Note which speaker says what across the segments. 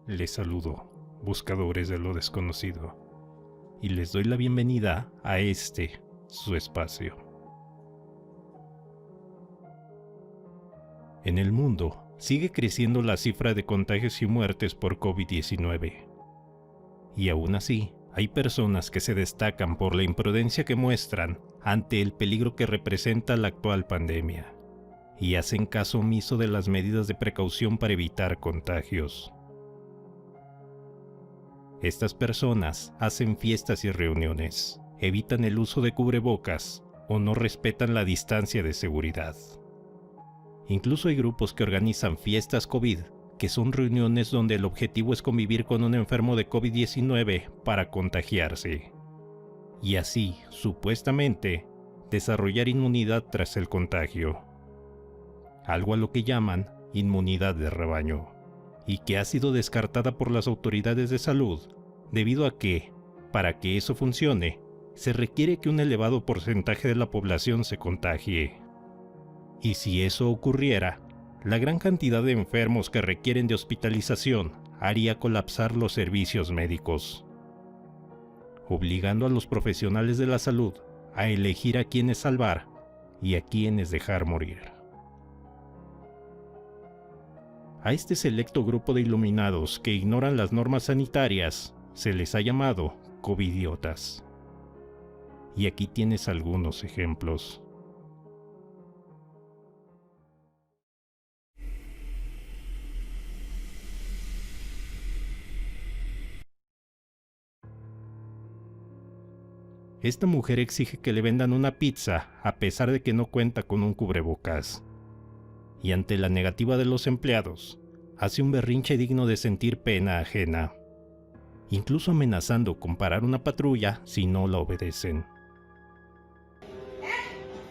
Speaker 1: Les saludo, buscadores de lo desconocido, y les doy la bienvenida a su espacio. En el mundo sigue creciendo la cifra de contagios y muertes por COVID-19. Y aún así, hay personas que se destacan por la imprudencia que muestran ante el peligro que representa la actual pandemia, y hacen caso omiso de las medidas de precaución para evitar contagios. Estas personas hacen fiestas y reuniones, evitan el uso de cubrebocas o no respetan la distancia de seguridad. Incluso hay grupos que organizan fiestas COVID, que son reuniones donde el objetivo es convivir con un enfermo de COVID-19 para contagiarse. Y así, supuestamente, desarrollar inmunidad tras el contagio. Algo a lo que llaman inmunidad de rebaño, y que ha sido descartada por las autoridades de salud, debido a que, para que eso funcione, se requiere que un elevado porcentaje de la población se contagie. Y si eso ocurriera, la gran cantidad de enfermos que requieren de hospitalización haría colapsar los servicios médicos, obligando a los profesionales de la salud a elegir a quienes salvar y a quienes dejar morir. A este selecto grupo de iluminados que ignoran las normas sanitarias se les ha llamado covidiotas. Y aquí tienes algunos ejemplos. Esta mujer exige que le vendan una pizza a pesar de que no cuenta con un cubrebocas. Y ante la negativa de los empleados, hace un berrinche digno de sentir pena ajena, incluso amenazando con parar una patrulla si no la obedecen.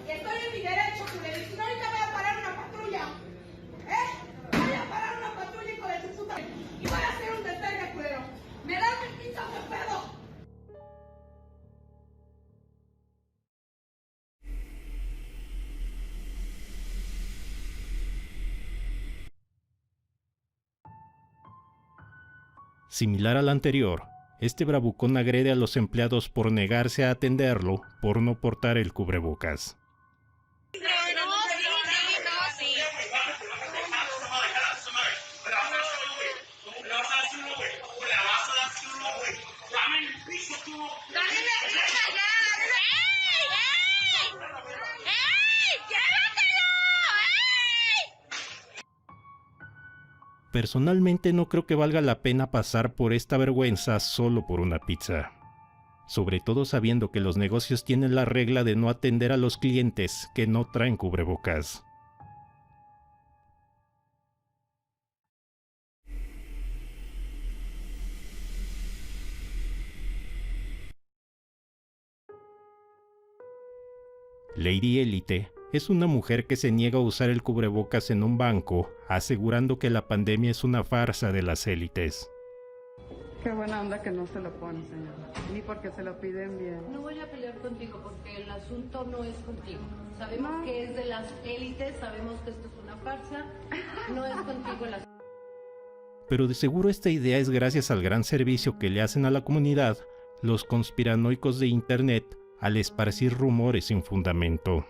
Speaker 2: Estoy en mi derecho, culero. Si no, ahorita voy a parar una patrulla. Voy a parar una patrulla, hijo de tu puta. Y voy a hacer un desvergue, culero. Me das mi pizza, me pedo.
Speaker 1: Similar al anterior, este bravucón agrede a los empleados por negarse a atenderlo por no portar el cubrebocas. Personalmente no creo que valga la pena pasar por esta vergüenza solo por una pizza. Sobre todo sabiendo que los negocios tienen la regla de no atender a los clientes que no traen cubrebocas. Lady Élite es una mujer que se niega a usar el cubrebocas en un banco, asegurando que la pandemia es una farsa de las élites.
Speaker 3: Qué buena onda que no se lo pone, señora. Ni porque se lo piden bien.
Speaker 4: No voy a pelear contigo porque el asunto no es contigo. Sabemos que es de las élites, sabemos que esto es una farsa, no es contigo el asunto.
Speaker 1: Pero de seguro esta idea es gracias al gran servicio que le hacen a la comunidad los conspiranoicos de internet al esparcir rumores sin fundamento.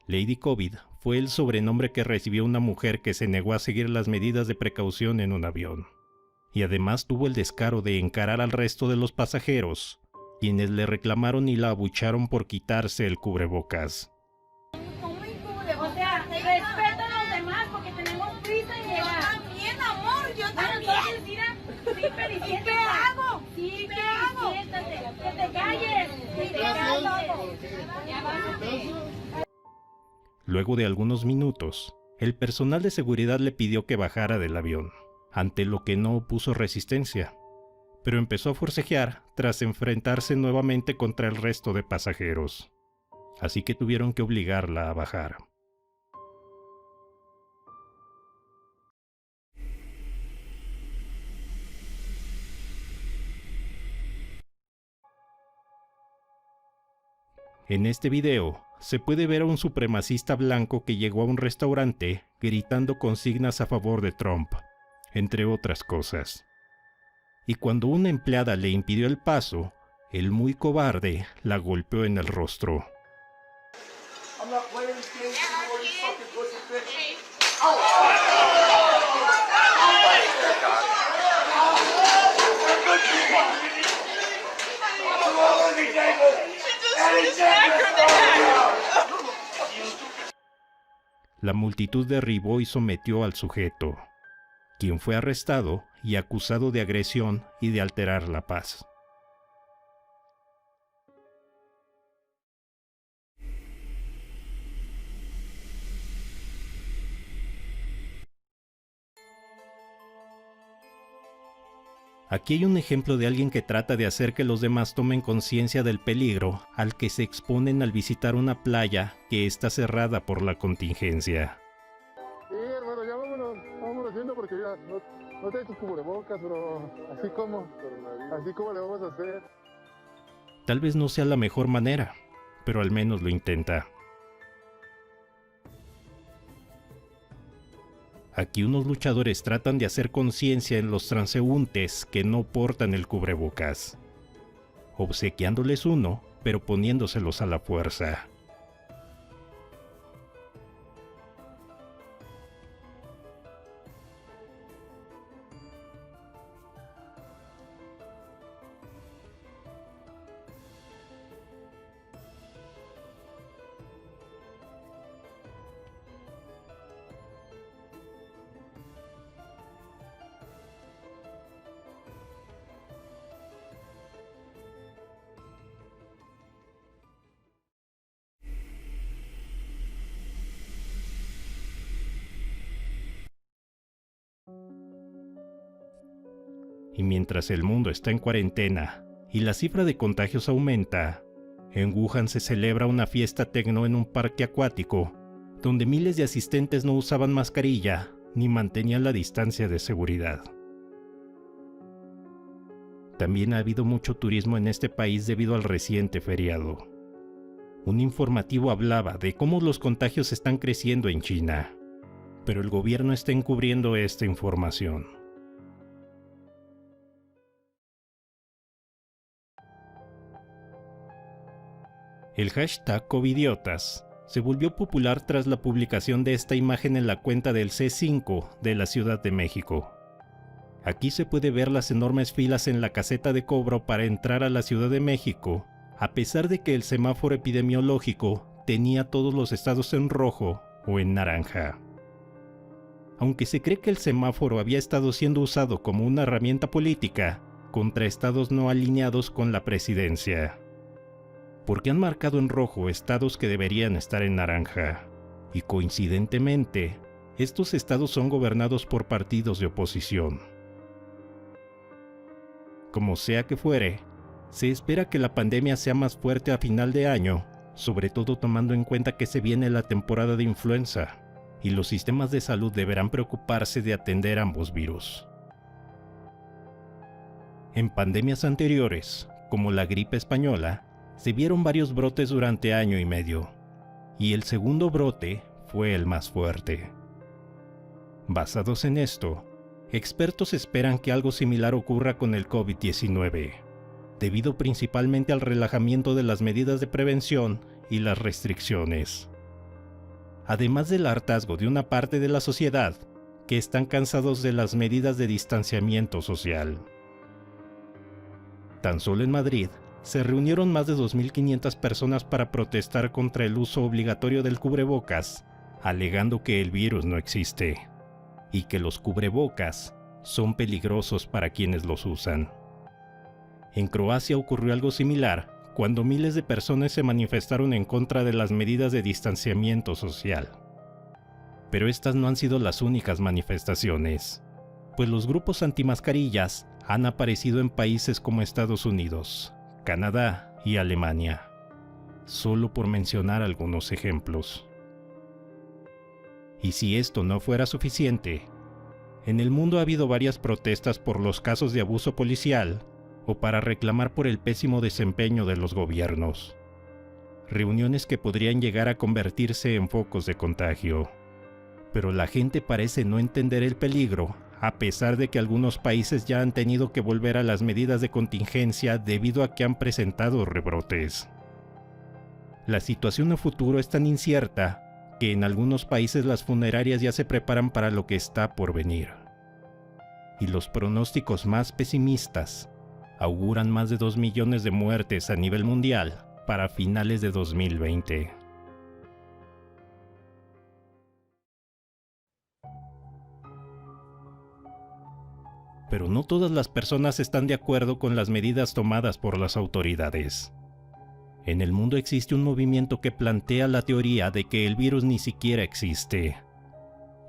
Speaker 1: Lady COVID fue el sobrenombre que recibió una mujer que se negó a seguir las medidas de precaución en un avión. Y además tuvo el descaro de encarar al resto de los pasajeros, quienes le reclamaron y la abucharon por quitarse el cubrebocas.
Speaker 2: O sea, respeta a los demás porque tenemos prisa en llegar. Yo también, amor, yo también. Entonces, mira, sí, ¿y qué hago? Sí, ¿qué hago? Siéntate, que te calles. Que te calles. Ya bájate.
Speaker 1: Luego de algunos minutos, el personal de seguridad le pidió que bajara del avión, ante lo que no opuso resistencia, pero empezó a forcejear tras enfrentarse nuevamente contra el resto de pasajeros. Así que tuvieron que obligarla a bajar. En este video se puede ver a un supremacista blanco que llegó a un restaurante gritando consignas a favor de Trump, entre otras cosas. Y cuando una empleada le impidió el paso, el muy cobarde la golpeó en el rostro. La multitud derribó y sometió al sujeto, quien fue arrestado y acusado de agresión y de alterar la paz. Aquí hay un ejemplo de alguien que trata de hacer que los demás tomen conciencia del peligro al que se exponen al visitar una playa que está cerrada por la contingencia.
Speaker 5: Sí, hermano, ya vámonos haciendo porque ya no te echas cubrebocas, pero así como le vamos a hacer.
Speaker 1: Tal vez no sea la mejor manera, pero al menos lo intenta. Aquí unos luchadores tratan de hacer conciencia en los transeúntes que no portan el cubrebocas, obsequiándoles uno, pero poniéndoselos a la fuerza. Y mientras el mundo está en cuarentena y la cifra de contagios aumenta, en Wuhan se celebra una fiesta tecno en un parque acuático, donde miles de asistentes no usaban mascarilla ni mantenían la distancia de seguridad. También ha habido mucho turismo en este país debido al reciente feriado. Un informativo hablaba de cómo los contagios están creciendo en China, pero el gobierno está encubriendo esta información. El hashtag Covidiotas se volvió popular tras la publicación de esta imagen en la cuenta del C5 de la Ciudad de México. Aquí se puede ver las enormes filas en la caseta de cobro para entrar a la Ciudad de México, a pesar de que el semáforo epidemiológico tenía todos los estados en rojo o en naranja. Aunque se cree que el semáforo había estado siendo usado como una herramienta política contra estados no alineados con la presidencia, porque han marcado en rojo estados que deberían estar en naranja, y coincidentemente, estos estados son gobernados por partidos de oposición. Como sea que fuere, se espera que la pandemia sea más fuerte a final de año, sobre todo tomando en cuenta que se viene la temporada de influenza, y los sistemas de salud deberán preocuparse de atender ambos virus. En pandemias anteriores, como la gripe española, se vieron varios brotes durante año y medio, y el segundo brote fue el más fuerte. Basados en esto, expertos esperan que algo similar ocurra con el COVID-19, debido principalmente al relajamiento de las medidas de prevención y las restricciones. Además del hartazgo de una parte de la sociedad que están cansados de las medidas de distanciamiento social. Tan solo en Madrid, se reunieron más de 2.500 personas para protestar contra el uso obligatorio del cubrebocas, alegando que el virus no existe, y que los cubrebocas son peligrosos para quienes los usan. En Croacia ocurrió algo similar, cuando miles de personas se manifestaron en contra de las medidas de distanciamiento social. Pero estas no han sido las únicas manifestaciones, pues los grupos antimascarillas han aparecido en países como Estados Unidos, Canadá y Alemania, solo por mencionar algunos ejemplos. Y si esto no fuera suficiente, en el mundo ha habido varias protestas por los casos de abuso policial o para reclamar por el pésimo desempeño de los gobiernos. reuniones que podrían llegar a convertirse en focos de contagio. Pero la gente parece no entender el peligro, a pesar de que algunos países ya han tenido que volver a las medidas de contingencia debido a que han presentado rebrotes. La situación a futuro es tan incierta que en algunos países las funerarias ya se preparan para lo que está por venir. Y los pronósticos más pesimistas auguran más de 2 millones de muertes a nivel mundial para finales de 2020. Pero no todas las personas están de acuerdo con las medidas tomadas por las autoridades. En el mundo existe un movimiento que plantea la teoría de que el virus ni siquiera existe.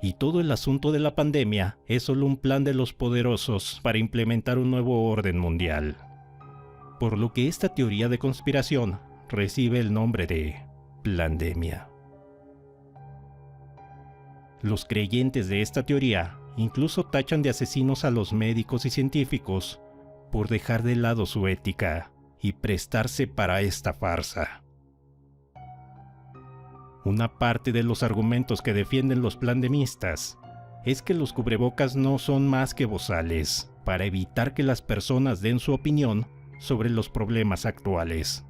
Speaker 1: Y todo el asunto de la pandemia es solo un plan de los poderosos para implementar un nuevo orden mundial. Por lo que esta teoría de conspiración recibe el nombre de Plandemia. Los creyentes de esta teoría incluso tachan de asesinos a los médicos y científicos por dejar de lado su ética y prestarse para esta farsa. Una parte de los argumentos que defienden los plandemistas es que los cubrebocas no son más que bozales para evitar que las personas den su opinión sobre los problemas actuales.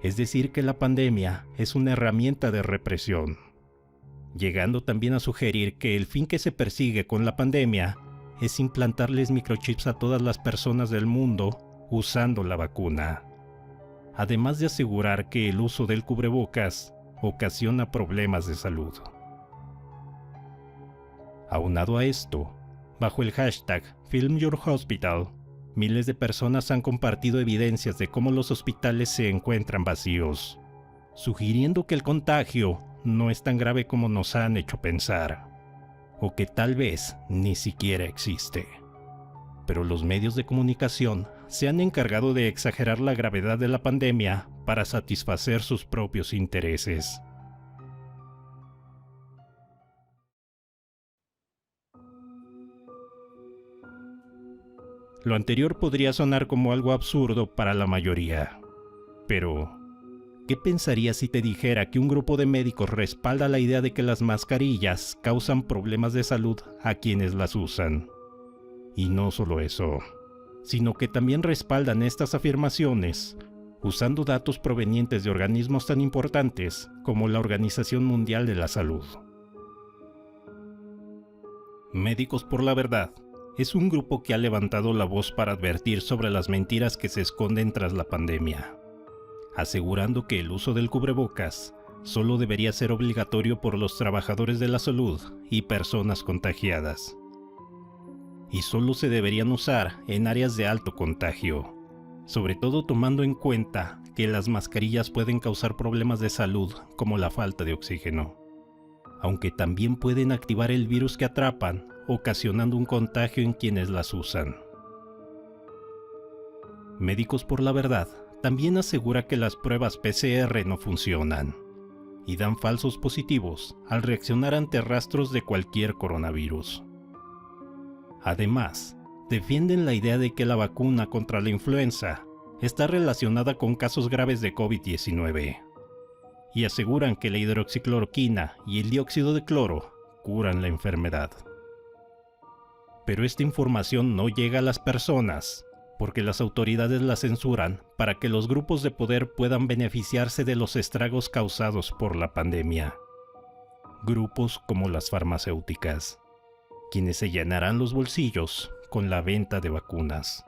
Speaker 1: Es decir, que la pandemia es una herramienta de represión, llegando también a sugerir que el fin que se persigue con la pandemia es implantarles microchips a todas las personas del mundo usando la vacuna, además de asegurar que el uso del cubrebocas ocasiona problemas de salud. Aunado a esto, bajo el hashtag #FilmYourHospital, miles de personas han compartido evidencias de cómo los hospitales se encuentran vacíos, sugiriendo que el contagio no es tan grave como nos han hecho pensar, o que tal vez ni siquiera existe. Pero los medios de comunicación se han encargado de exagerar la gravedad de la pandemia para satisfacer sus propios intereses. Lo anterior podría sonar como algo absurdo para la mayoría, pero ¿qué pensarías si te dijera que un grupo de médicos respalda la idea de que las mascarillas causan problemas de salud a quienes las usan? Y no solo eso, sino que también respaldan estas afirmaciones usando datos provenientes de organismos tan importantes como la Organización Mundial de la Salud. Médicos por la Verdad es un grupo que ha levantado la voz para advertir sobre las mentiras que se esconden tras la pandemia, asegurando que el uso del cubrebocas solo debería ser obligatorio por los trabajadores de la salud y personas contagiadas, y solo se deberían usar en áreas de alto contagio, sobre todo tomando en cuenta que las mascarillas pueden causar problemas de salud como la falta de oxígeno, aunque también pueden activar el virus que atrapan, ocasionando un contagio en quienes las usan. Médicos por la Verdad también asegura que las pruebas PCR no funcionan y dan falsos positivos al reaccionar ante rastros de cualquier coronavirus. Además, defienden la idea de que la vacuna contra la influenza está relacionada con casos graves de COVID-19 y aseguran que la hidroxicloroquina y el dióxido de cloro curan la enfermedad. Pero esta información no llega a las personas porque las autoridades la censuran para que los grupos de poder puedan beneficiarse de los estragos causados por la pandemia. Grupos como las farmacéuticas, quienes se llenarán los bolsillos con la venta de vacunas.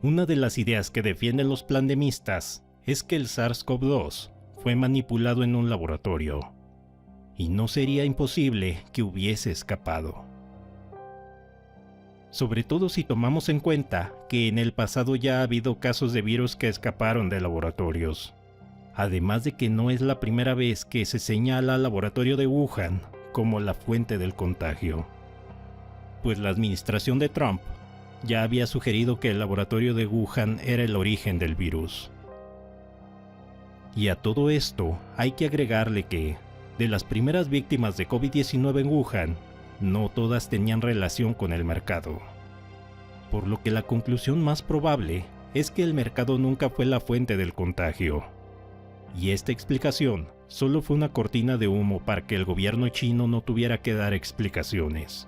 Speaker 1: Una de las ideas que defienden los plandemistas es que el SARS-CoV-2 fue manipulado en un laboratorio, y no sería imposible que hubiese escapado. Sobre todo si tomamos en cuenta que en el pasado ya ha habido casos de virus que escaparon de laboratorios, además de que no es la primera vez que se señala al laboratorio de Wuhan como la fuente del contagio, pues la administración de Trump ya había sugerido que el laboratorio de Wuhan era el origen del virus. Y a todo esto hay que agregarle que, de las primeras víctimas de COVID-19 en Wuhan, no todas tenían relación con el mercado. Por lo que la conclusión más probable es que el mercado nunca fue la fuente del contagio. Y esta explicación solo fue una cortina de humo para que el gobierno chino no tuviera que dar explicaciones.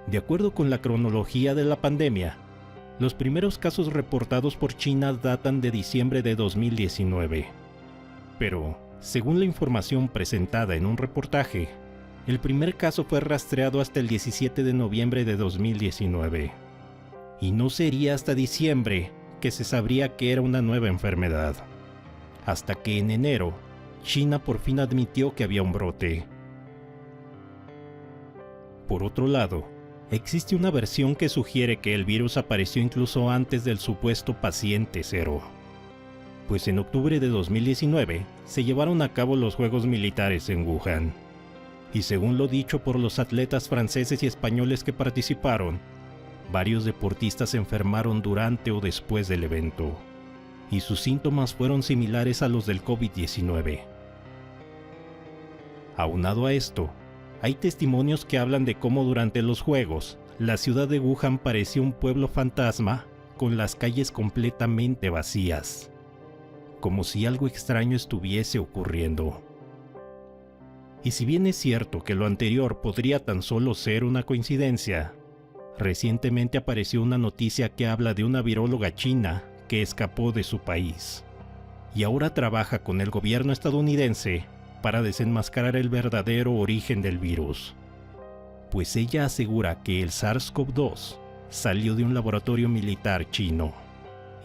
Speaker 1: De acuerdo con la cronología de la pandemia, los primeros casos reportados por China datan de diciembre de 2019. Pero, según la información presentada en un reportaje, el primer caso fue rastreado hasta el 17 de noviembre de 2019. Y no sería hasta diciembre que se sabría que era una nueva enfermedad. Hasta que en enero, China por fin admitió que había un brote. Por otro lado, existe una versión que sugiere que el virus apareció incluso antes del supuesto paciente cero. Pues en octubre de 2019 se llevaron a cabo los Juegos Militares en Wuhan. Y según lo dicho por los atletas franceses y españoles que participaron, varios deportistas se enfermaron durante o después del evento, y sus síntomas fueron similares a los del COVID-19. Aunado a esto, hay testimonios que hablan de cómo durante los Juegos, la ciudad de Wuhan parecía un pueblo fantasma con las calles completamente vacías, como si algo extraño estuviese ocurriendo. Y si bien es cierto que lo anterior podría tan solo ser una coincidencia, recientemente apareció una noticia que habla de una viróloga china que escapó de su país y ahora trabaja con el gobierno estadounidense para desenmascarar el verdadero origen del virus. Pues ella asegura que el SARS-CoV-2 salió de un laboratorio militar chino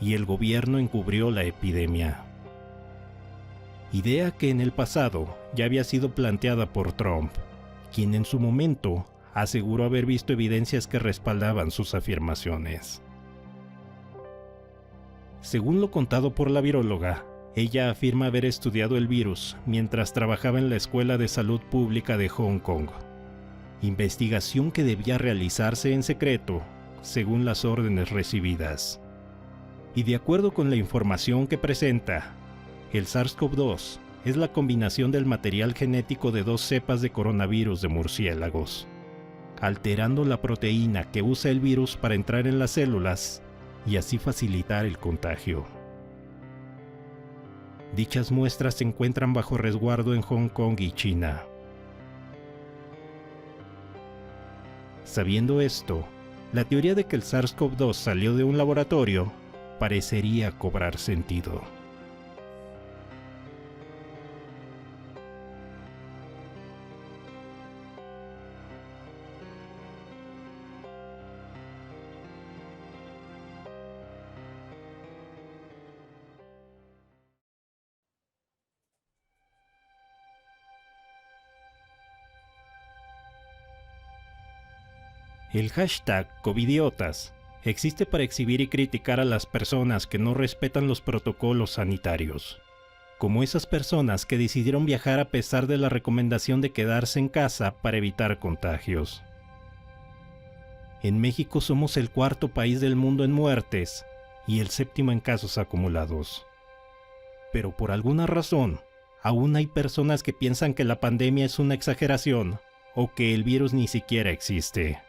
Speaker 1: y el gobierno encubrió la epidemia. Idea que en el pasado ya había sido planteada por Trump, quien en su momento aseguró haber visto evidencias que respaldaban sus afirmaciones. Según lo contado por la viróloga, ella afirma haber estudiado el virus mientras trabajaba en la Escuela de Salud Pública de Hong Kong, investigación que debía realizarse en secreto, según las órdenes recibidas. Y de acuerdo con la información que presenta, el SARS-CoV-2 es la combinación del material genético de dos cepas de coronavirus de murciélagos, alterando la proteína que usa el virus para entrar en las células y así facilitar el contagio. Dichas muestras se encuentran bajo resguardo en Hong Kong y China. Sabiendo esto, la teoría de que el SARS-CoV-2 salió de un laboratorio parecería cobrar sentido. El hashtag Covidiotas existe para exhibir y criticar a las personas que no respetan los protocolos sanitarios, como esas personas que decidieron viajar a pesar de la recomendación de quedarse en casa para evitar contagios. En México somos el cuarto país del mundo en muertes y el séptimo en casos acumulados. Pero por alguna razón, aún hay personas que piensan que la pandemia es una exageración o que el virus ni siquiera existe.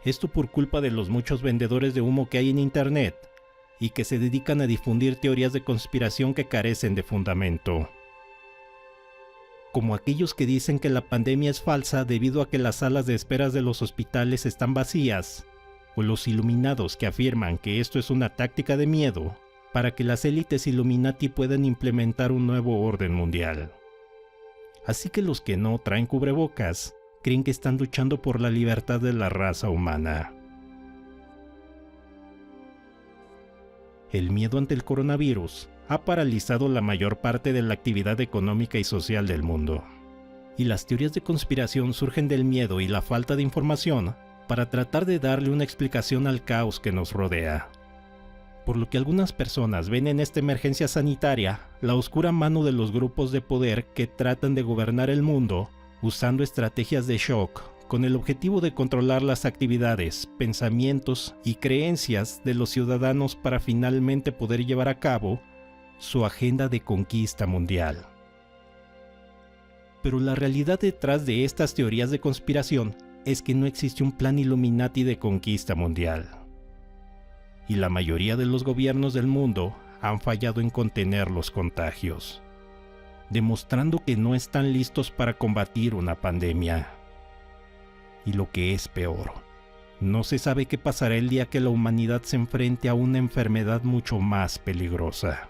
Speaker 1: Esto por culpa de los muchos vendedores de humo que hay en internet y que se dedican a difundir teorías de conspiración que carecen de fundamento. Como aquellos que dicen que la pandemia es falsa debido a que las salas de esperas de los hospitales están vacías, o los iluminados que afirman que esto es una táctica de miedo para que las élites Illuminati puedan implementar un nuevo orden mundial. Así que los que no traen cubrebocas creen que están luchando por la libertad de la raza humana. El miedo ante el coronavirus ha paralizado la mayor parte de la actividad económica y social del mundo. Y las teorías de conspiración surgen del miedo y la falta de información para tratar de darle una explicación al caos que nos rodea. Por lo que algunas personas ven en esta emergencia sanitaria la oscura mano de los grupos de poder que tratan de gobernar el mundo usando estrategias de shock con el objetivo de controlar las actividades, pensamientos y creencias de los ciudadanos para finalmente poder llevar a cabo su agenda de conquista mundial, Pero la realidad detrás de estas teorías de conspiración es que no existe un plan Illuminati de conquista mundial. Y la mayoría de los gobiernos del mundo han fallado en contener los contagios, demostrando que no están listos para combatir una pandemia. Y lo que es peor, no se sabe qué pasará el día que la humanidad se enfrente a una enfermedad mucho más peligrosa.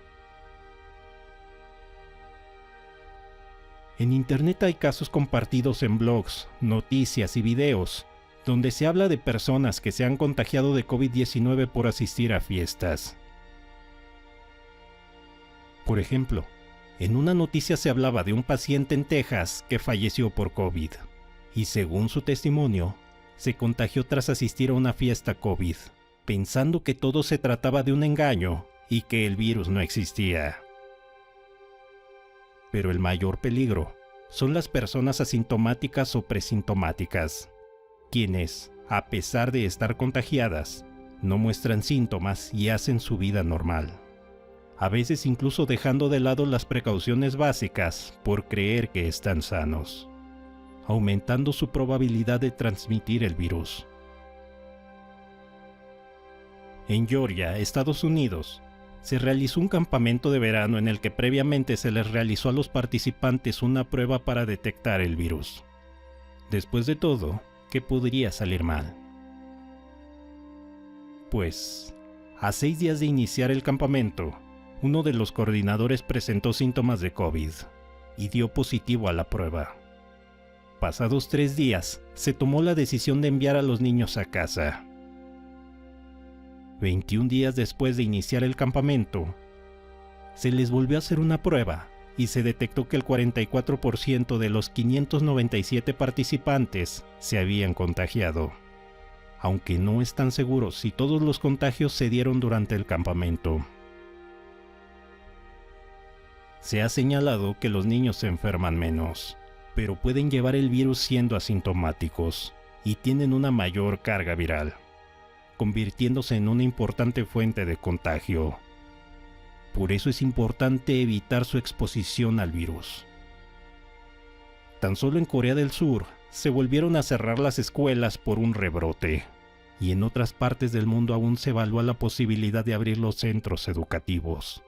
Speaker 1: En internet hay casos compartidos en blogs, noticias y videos, donde se habla de personas que se han contagiado de COVID-19 por asistir a fiestas. Por ejemplo, en una noticia se hablaba de un paciente en Texas que falleció por COVID, y según su testimonio, se contagió tras asistir a una fiesta COVID, pensando que todo se trataba de un engaño y que el virus no existía. Pero el mayor peligro son las personas asintomáticas o presintomáticas, quienes, a pesar de estar contagiadas, no muestran síntomas y hacen su vida normal, a veces incluso dejando de lado las precauciones básicas por creer que están sanos, aumentando su probabilidad de transmitir el virus. En Georgia, Estados Unidos, se realizó un campamento de verano en el que previamente se les realizó a los participantes una prueba para detectar el virus. Después de todo, ¿qué podría salir mal? Pues, a 6 días de iniciar el campamento, uno de los coordinadores presentó síntomas de COVID y dio positivo a la prueba. Pasados 3 días, se tomó la decisión de enviar a los niños a casa. 21 días después de iniciar el campamento, se les volvió a hacer una prueba y se detectó que el 44% de los 597 participantes se habían contagiado, aunque no están seguros si todos los contagios se dieron durante el campamento. Se ha señalado que los niños se enferman menos, pero pueden llevar el virus siendo asintomáticos y tienen una mayor carga viral, convirtiéndose en una importante fuente de contagio. Por eso es importante evitar su exposición al virus. Tan solo en Corea del Sur se volvieron a cerrar las escuelas por un rebrote, y en otras partes del mundo aún se evalúa la posibilidad de abrir los centros educativos.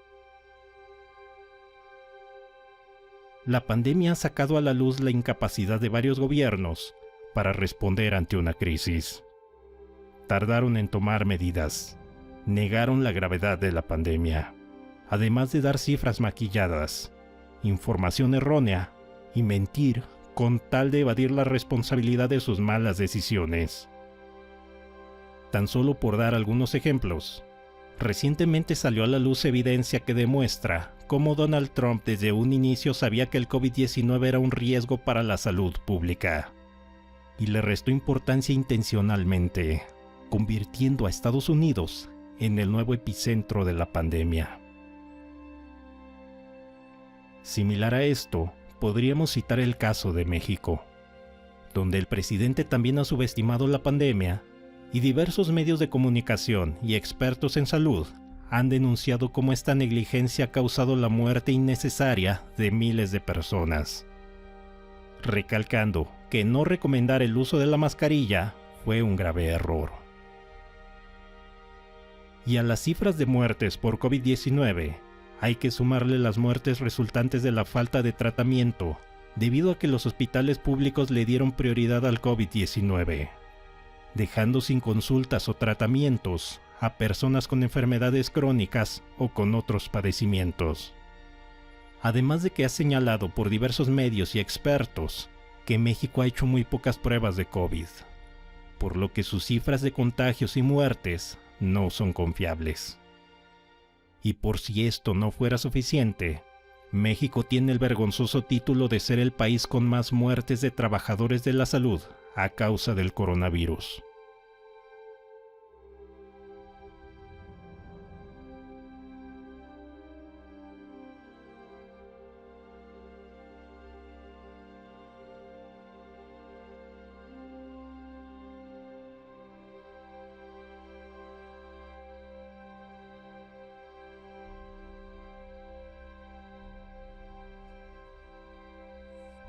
Speaker 1: La pandemia ha sacado a la luz la incapacidad de varios gobiernos para responder ante una crisis. Tardaron en tomar medidas, negaron la gravedad de la pandemia, además de dar cifras maquilladas, información errónea y mentir con tal de evadir la responsabilidad de sus malas decisiones. Tan solo por dar algunos ejemplos, recientemente salió a la luz evidencia que demuestra cómo Donald Trump desde un inicio sabía que el COVID-19 era un riesgo para la salud pública, y le restó importancia intencionalmente, convirtiendo a Estados Unidos en el nuevo epicentro de la pandemia. Similar a esto, podríamos citar el caso de México, donde el presidente también ha subestimado la pandemia y diversos medios de comunicación y expertos en salud han denunciado cómo esta negligencia ha causado la muerte innecesaria de miles de personas, recalcando que no recomendar el uso de la mascarilla fue un grave error. Y a las cifras de muertes por COVID-19 hay que sumarle las muertes resultantes de la falta de tratamiento, debido a que los hospitales públicos le dieron prioridad al COVID-19, dejando sin consultas o tratamientos a personas con enfermedades crónicas o con otros padecimientos. Además de que ha señalado por diversos medios y expertos que México ha hecho muy pocas pruebas de COVID, por lo que sus cifras de contagios y muertes no son confiables. Y por si esto no fuera suficiente, México tiene el vergonzoso título de ser el país con más muertes de trabajadores de la salud a causa del coronavirus.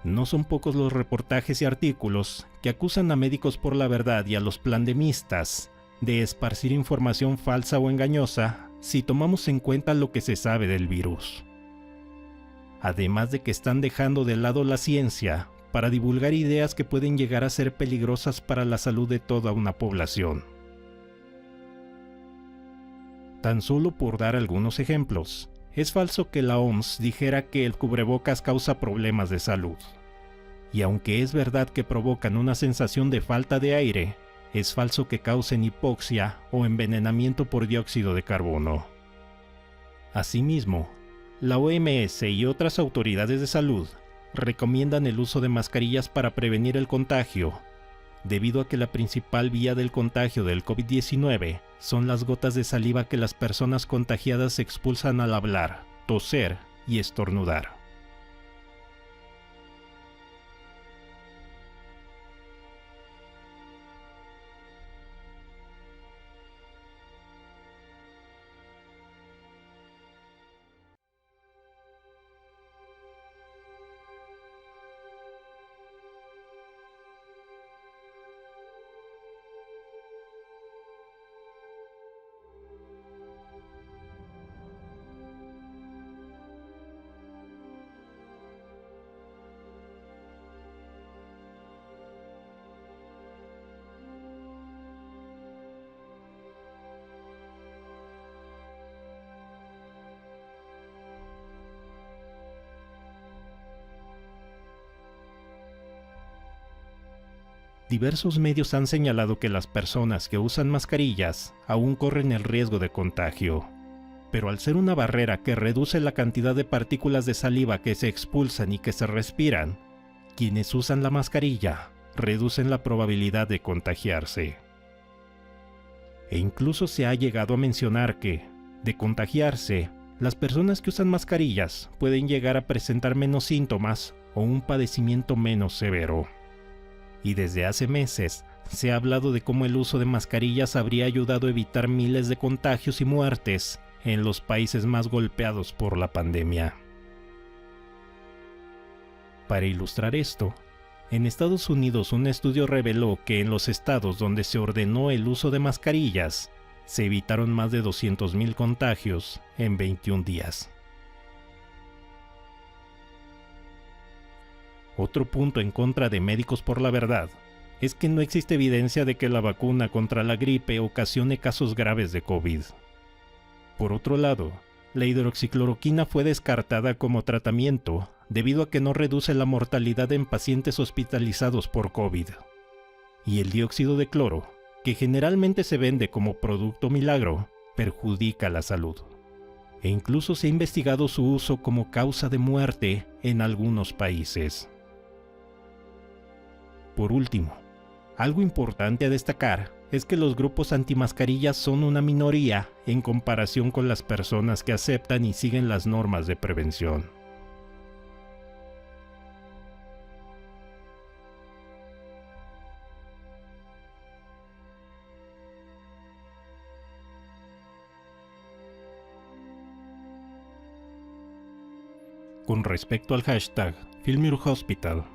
Speaker 1: No son pocos los reportajes y artículos que acusan a Médicos por la Verdad y a los pandemistas de esparcir información falsa o engañosa si tomamos en cuenta lo que se sabe del virus. Además de que están dejando de lado la ciencia para divulgar ideas que pueden llegar a ser peligrosas para la salud de toda una población. Tan solo por dar algunos ejemplos, es falso que la OMS dijera que el cubrebocas causa problemas de salud. Y aunque es verdad que provocan una sensación de falta de aire, es falso que causen hipoxia o envenenamiento por dióxido de carbono. Asimismo, la OMS y otras autoridades de salud recomiendan el uso de mascarillas para prevenir el contagio, debido a que la principal vía del contagio del COVID-19 son las gotas de saliva que las personas contagiadas expulsan al hablar, toser y estornudar. Diversos medios han señalado que las personas que usan mascarillas aún corren el riesgo de contagio, pero al ser una barrera que reduce la cantidad de partículas de saliva que se expulsan y que se respiran, quienes usan la mascarilla reducen la probabilidad de contagiarse. E incluso se ha llegado a mencionar que, de contagiarse, las personas que usan mascarillas pueden llegar a presentar menos síntomas o un padecimiento menos severo. Y desde hace meses se ha hablado de cómo el uso de mascarillas habría ayudado a evitar miles de contagios y muertes en los países más golpeados por la pandemia. Para ilustrar esto, en Estados Unidos un estudio reveló que en los estados donde se ordenó el uso de mascarillas, se evitaron más de 200,000 contagios en 21 días. Otro punto en contra de Médicos por la Verdad es que no existe evidencia de que la vacuna contra la gripe ocasione casos graves de COVID. Por otro lado, la hidroxicloroquina fue descartada como tratamiento debido a que no reduce la mortalidad en pacientes hospitalizados por COVID. Y el dióxido de cloro, que generalmente se vende como producto milagro, perjudica la salud. E incluso se ha investigado su uso como causa de muerte en algunos países. Por último, algo importante a destacar es que los grupos antimascarillas son una minoría en comparación con las personas que aceptan y siguen las normas de prevención. Con respecto al hashtag #FilmYourHospital,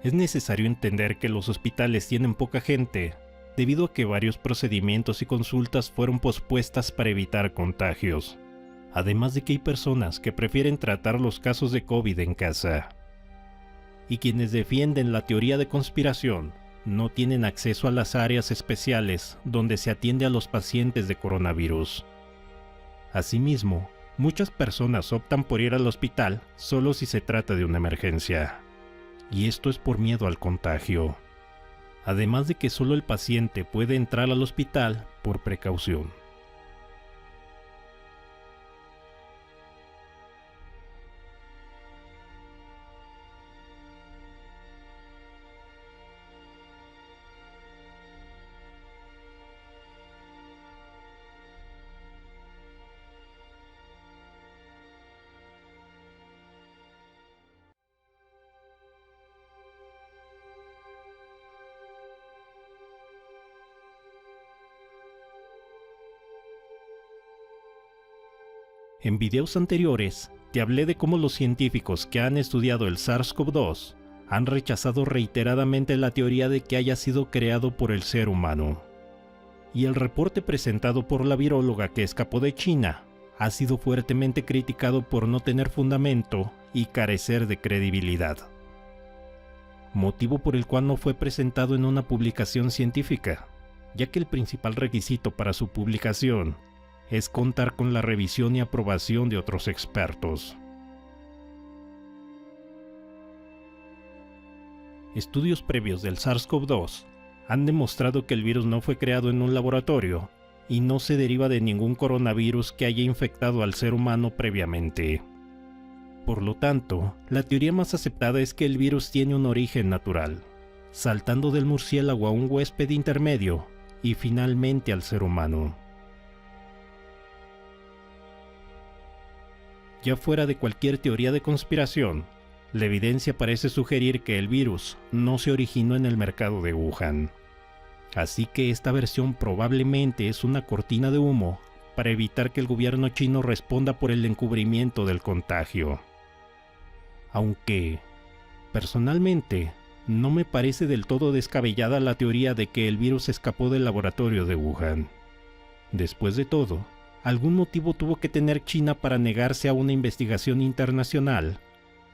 Speaker 1: es necesario entender que los hospitales tienen poca gente, debido a que varios procedimientos y consultas fueron pospuestas para evitar contagios. Además de que hay personas que prefieren tratar los casos de COVID en casa. Y quienes defienden la teoría de conspiración no tienen acceso a las áreas especiales donde se atiende a los pacientes de coronavirus. Asimismo, muchas personas optan por ir al hospital solo si se trata de una emergencia. Y esto es por miedo al contagio. Además de que solo el paciente puede entrar al hospital por precaución. En videos anteriores, te hablé de cómo los científicos que han estudiado el SARS-CoV-2 han rechazado reiteradamente la teoría de que haya sido creado por el ser humano. Y el reporte presentado por la viróloga que escapó de China ha sido fuertemente criticado por no tener fundamento y carecer de credibilidad, motivo por el cual no fue presentado en una publicación científica, ya que el principal requisito para su publicación es contar con la revisión y aprobación de otros expertos. Estudios previos del SARS-CoV-2 han demostrado que el virus no fue creado en un laboratorio y no se deriva de ningún coronavirus que haya infectado al ser humano previamente. Por lo tanto, la teoría más aceptada es que el virus tiene un origen natural, saltando del murciélago a un huésped intermedio y finalmente al ser humano. Ya fuera de cualquier teoría de conspiración, la evidencia parece sugerir que el virus no se originó en el mercado de Wuhan. Así que esta versión probablemente es una cortina de humo para evitar que el gobierno chino responda por el encubrimiento del contagio. Aunque, personalmente, no me parece del todo descabellada la teoría de que el virus escapó del laboratorio de Wuhan. Después de todo, algún motivo tuvo que tener China para negarse a una investigación internacional,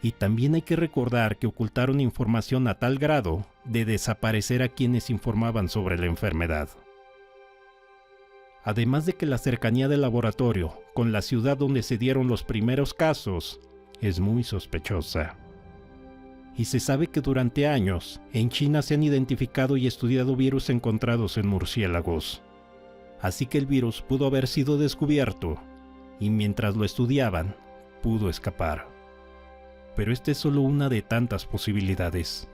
Speaker 1: y también hay que recordar que ocultaron información a tal grado de desaparecer a quienes informaban sobre la enfermedad. Además de que la cercanía del laboratorio con la ciudad donde se dieron los primeros casos es muy sospechosa. Y se sabe que durante años en China se han identificado y estudiado virus encontrados en murciélagos. Así que el virus pudo haber sido descubierto y mientras lo estudiaban, pudo escapar. Pero esta es solo una de tantas posibilidades.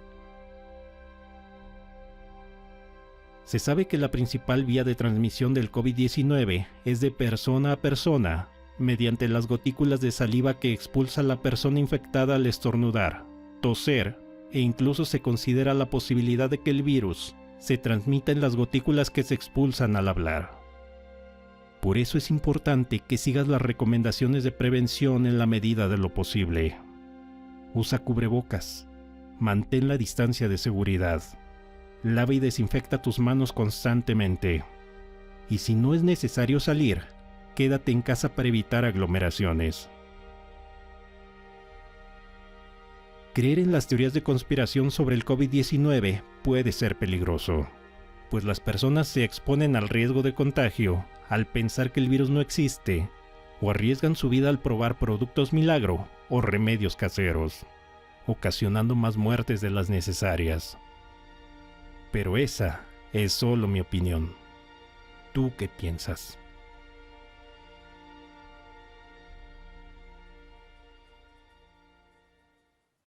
Speaker 1: Se sabe que la principal vía de transmisión del COVID-19 es de persona a persona, mediante las gotículas de saliva que expulsa la persona infectada al estornudar, toser, e incluso se considera la posibilidad de que el virus se transmita en las gotículas que se expulsan al hablar. Por eso es importante que sigas las recomendaciones de prevención en la medida de lo posible. Usa cubrebocas, mantén la distancia de seguridad, lava y desinfecta tus manos constantemente, y si no es necesario salir, quédate en casa para evitar aglomeraciones. Creer en las teorías de conspiración sobre el COVID-19 puede ser peligroso, pues las personas se exponen al riesgo de contagio al pensar que el virus no existe, o arriesgan su vida al probar productos milagro o remedios caseros, ocasionando más muertes de las necesarias. Pero esa es solo mi opinión. ¿Tú qué piensas?